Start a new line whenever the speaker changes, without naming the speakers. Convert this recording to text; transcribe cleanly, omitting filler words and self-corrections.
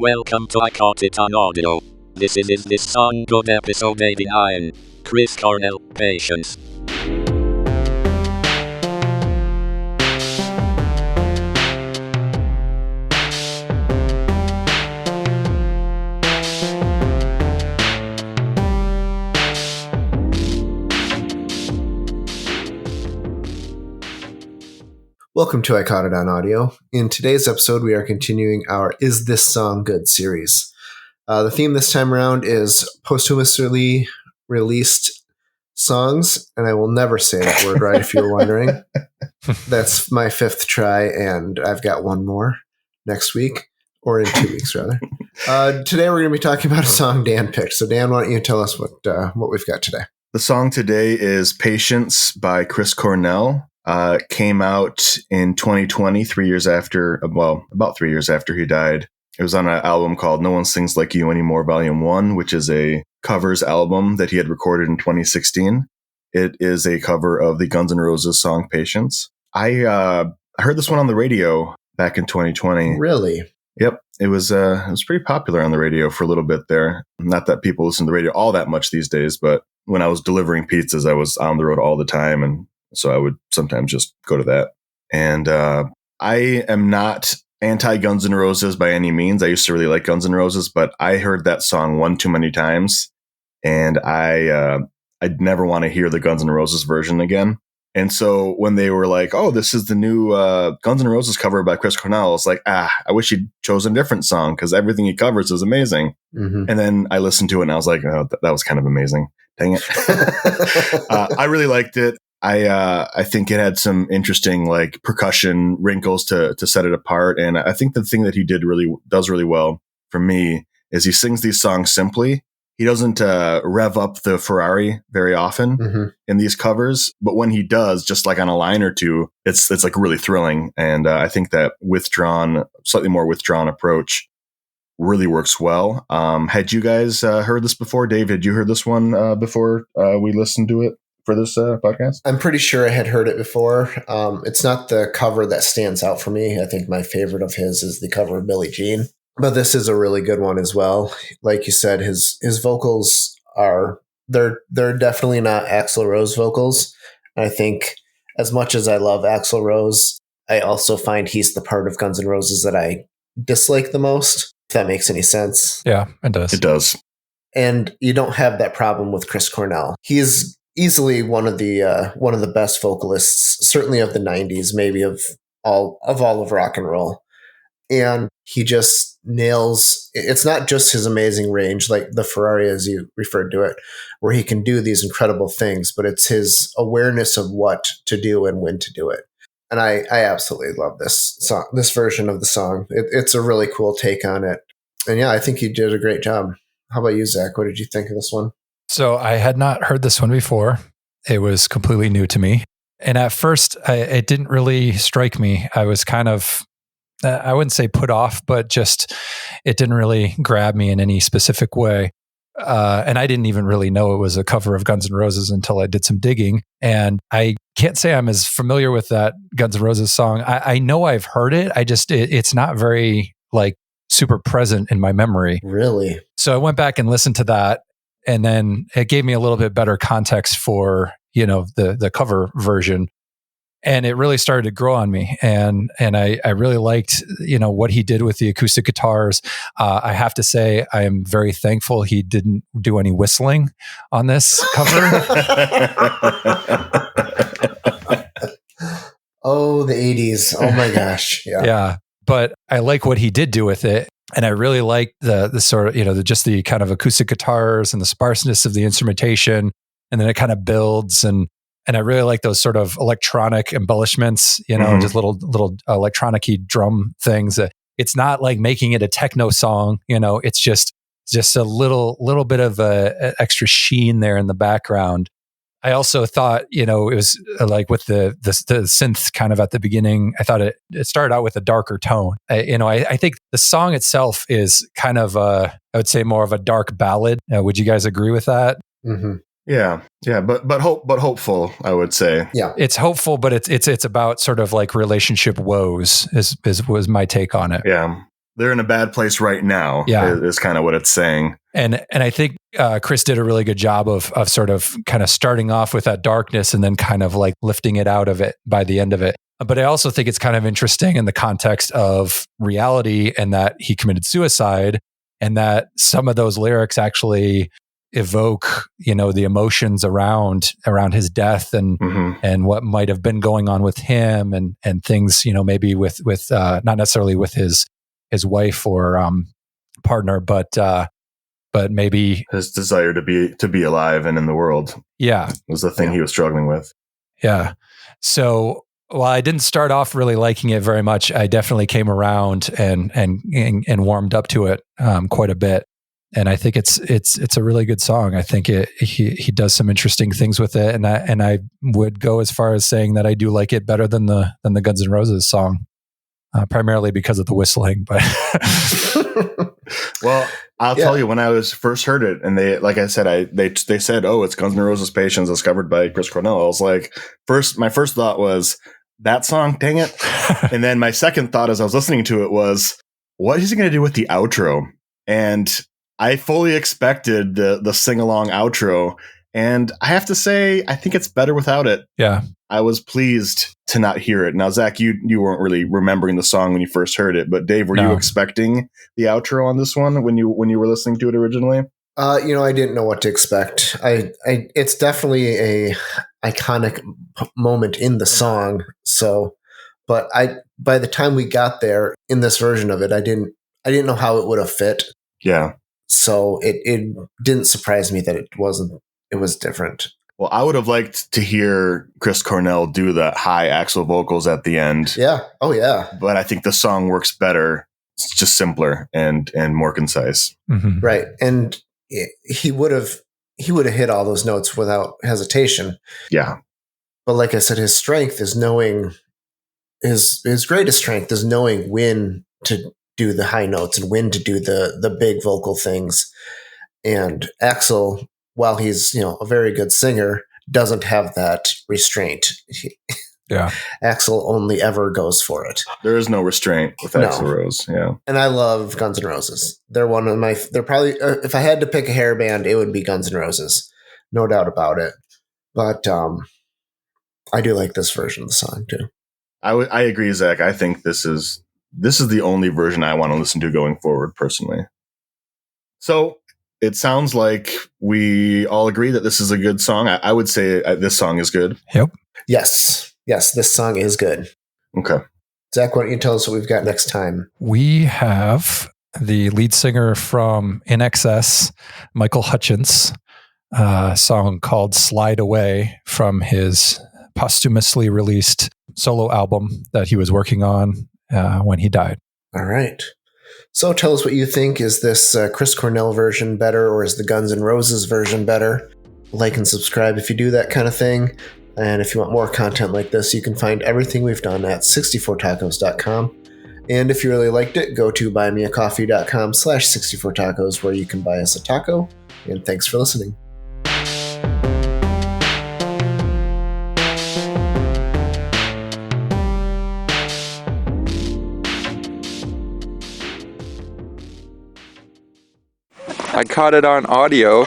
Welcome to I Caught It on Audio. This is this song good episode 89. Chris Cornell, Patience.
Welcome to I Caught It on Audio. In today's episode, we are continuing our Is This Song Good series. The theme this time around is posthumously released songs, and I will never say that word right if you were wondering. That's my fifth try, and I've got one more next week, or in 2 weeks, rather. Today, we're going to be talking about a song Dan picked. So, Dan, why don't you tell us what we've got today?
The song today is Patience by Chris Cornell. Came out in 2020, about 3 years after he died. It was on an album called No One Sings Like You Anymore, Volume 1, which is a covers album that he had recorded in 2016. It is a cover of the Guns N' Roses song Patience. I heard this one on the radio back in 2020.
Really?
Yep. It was pretty popular on the radio for a little bit there. Not that people listen to the radio all that much these days, but when I was delivering pizzas, I was on the road all the time, and so I would sometimes just go to that. And I am not anti-Guns N' Roses by any means. I used to really like Guns N' Roses, but I heard that song one too many times, and I'd never want to hear the Guns N' Roses version again. And so when they were like, oh, this is the new Guns N' Roses cover by Chris Cornell, it's like, I wish he'd chosen a different song because everything he covers is amazing. Mm-hmm. And then I listened to it and I was like, oh, that was kind of amazing. Dang it. I really liked it. I think it had some interesting like percussion wrinkles to set it apart. And I think the thing that he does really well for me is he sings these songs simply. He doesn't rev up the Ferrari very often in these covers, but when he does, just like on a line or two, it's like really thrilling. And I think that slightly more withdrawn approach really works well. Had you guys heard this before? Dave, had you heard this one before we listened to it for this podcast?
I'm pretty sure I had heard it before. It's not the cover that stands out for me. I think my favorite of his is the cover of Billie Jean. But this is a really good one as well. Like you said, his vocals they're definitely not Axl Rose vocals. And I think as much as I love Axl Rose, I also find he's the part of Guns N' Roses that I dislike the most, if that makes any sense.
Yeah, it does.
It does. And
you don't have that problem with Chris Cornell. He's easily one of the best vocalists, certainly of the 90s, maybe of all of rock and roll. And he just nails, it's not just his amazing range, like the Ferrari, as you referred to it, where he can do these incredible things, but it's his awareness of what to do and when to do it. And I absolutely love this song, this version of the song. It's a really cool take on it. And yeah, I think he did a great job. How about you, Zach? What did you think of this one?
So I had not heard this one before. It was completely new to me. And at first, it didn't really strike me. I was kind of, I wouldn't say put off, but just it didn't really grab me in any specific way. And I didn't even really know it was a cover of Guns N' Roses until I did some digging. And I can't say I'm as familiar with that Guns N' Roses song. I know I've heard it. It's not very like super present in my memory.
Really?
So I went back and listened to that. And then it gave me a little bit better context for, the cover version. And it really started to grow on me. And I really liked, what he did with the acoustic guitars. I have to say, I am very thankful he didn't do any whistling on this cover.
Oh, the 80s. Oh my gosh. Yeah.
Yeah. But I like what he did do with it. And I really like the sort of, just the kind of acoustic guitars and the sparseness of the instrumentation. And then it kind of builds. And I really like those sort of electronic embellishments, just little electronic-y drum things. It's not like making it a techno song, it's just a little bit of a extra sheen there in the background. I also thought, it was like with the synth kind of at the beginning, I thought it started out with a darker tone. I think the song itself is kind of I would say more of a dark ballad. Would you guys agree with that?
Mm-hmm.
Yeah, but hopeful, I would say.
Yeah,
it's hopeful, but it's about sort of like relationship woes was my take on it.
Yeah, they're in a bad place right now.
Yeah.
Is kind of what it's saying.
And I think Chris did a really good job of sort of kind of starting off with that darkness and then kind of like lifting it out of it by the end of it. But I also think it's kind of interesting in the context of reality and that he committed suicide and that some of those lyrics actually evoke, the emotions around his death and and what might have been going on with him and things, maybe with not necessarily with his wife or partner, but maybe
his desire to be alive and in the world.
Yeah,
was the thing he was struggling with.
Yeah. So while I didn't start off really liking it very much, I definitely came around and warmed up to it quite a bit. And I think it's a really good song. I think he does some interesting things with it, and I would go as far as saying that I do like it better than the Guns N' Roses song, primarily because of the whistling. But
well, I'll tell you, when I first heard it, and they, like I said, they said, "Oh, it's Guns N' Roses' Patience," discovered by Chris Cornell. I was like, my first thought was that song, dang it. And then my second thought as I was listening to it was, what is he going to do with the outro? And I fully expected the sing-along outro, and I have to say, I think it's better without it.
Yeah.
I was pleased to not hear it. Now, Zach, you weren't really remembering the song when you first heard it, but Dave, were you expecting the outro on this one when you were listening to it originally?
I didn't know what to expect. It's definitely a iconic moment in the song. So, but by the time we got there in this version of it, I didn't know how it would have fit.
Yeah.
So it didn't surprise me that it was different.
Well, I would have liked to hear Chris Cornell do the high Axl vocals at the end.
Yeah. Oh, yeah.
But I think the song works better. It's just simpler and more concise.
Mm-hmm.
Right. And he would have hit all those notes without hesitation.
Yeah.
But like I said, his strength is knowing his greatest strength is knowing when to do the high notes and when to do the big vocal things. And Axl, while he's, a very good singer, doesn't have that restraint.
Yeah.
Axl only ever goes for it.
There is no restraint with Axl Rose. Yeah.
And I love Guns N' Roses. They're probably, if I had to pick a hair band, it would be Guns N' Roses. No doubt about it. But I do like this version of the song too.
I agree, Zach. I think this is the only version I want to listen to going forward, personally. So it sounds like we all agree that this is a good song. I would say this song is good.
Yep.
Yes, this song is good.
Okay.
Zach, why don't you tell us what we've got next time?
We have the lead singer from In Excess, Michael Hutchence, a song called Slide Away from his posthumously released solo album that he was working on when he died.
All right. So tell us what you think. Is this Chris Cornell version better, or is the Guns N' Roses version better? Like and subscribe if you do that kind of thing. And if you want more content like this, you can find everything we've done at 64tacos.com. And if you really liked it, go to buymeacoffee.com/64tacos, where you can buy us a taco. And thanks for listening.
I caught it on audio.